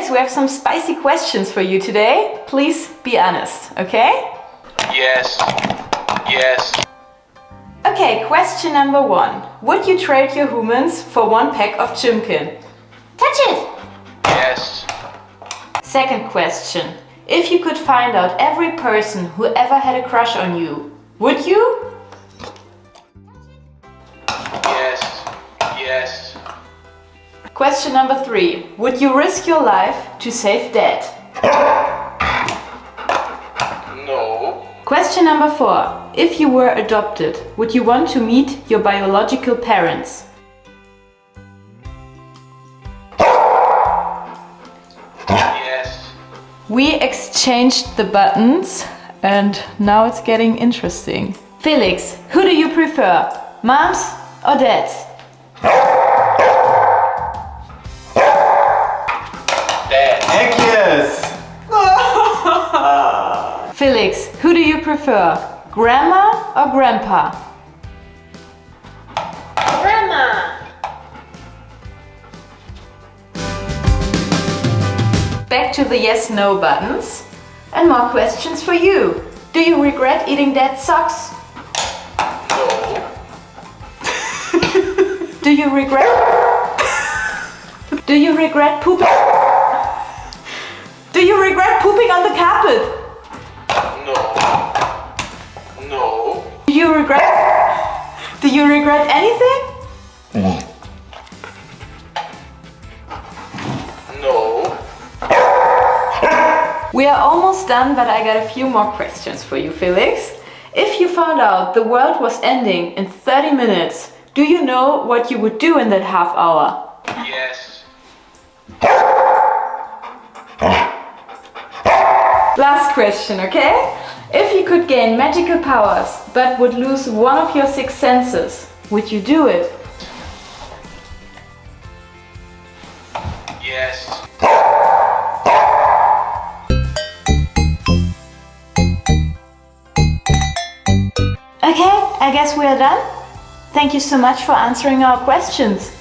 Felix, we have some spicy questions for you today. Please be honest, okay? Yes. Yes. Okay, question number 1. Would you trade your humans for 1 pack of chimkin? Touch it! Yes. Second question. If you could find out every person who ever had a crush on you, would you? Yes. Yes. Question number 3. Would you risk your life to save Dad? No. Question number 4. If you were adopted, would you want to meet your biological parents? Yes. We exchanged the buttons and now it's getting interesting. Felix, who do you prefer? Moms or dads? Dad. Heck yes! Felix, who do you prefer? Grandma or grandpa? Grandma. Back to the yes/no buttons. And more questions for you. Do you regret eating Dad's socks? No. Do you regret? Do you regret pooping? Do you regret pooping on the carpet? No. No. Do you regret? Do you regret anything? No. We are almost done, but I got a few more questions for you, Felix. If you found out the world was ending in 30 minutes, do you know what you would do in that half hour? Yes. Last question, okay? If you could gain magical powers, but would lose one of your 6 senses, would you do it? Yes. Okay, I guess we are done. Thank you so much for answering our questions.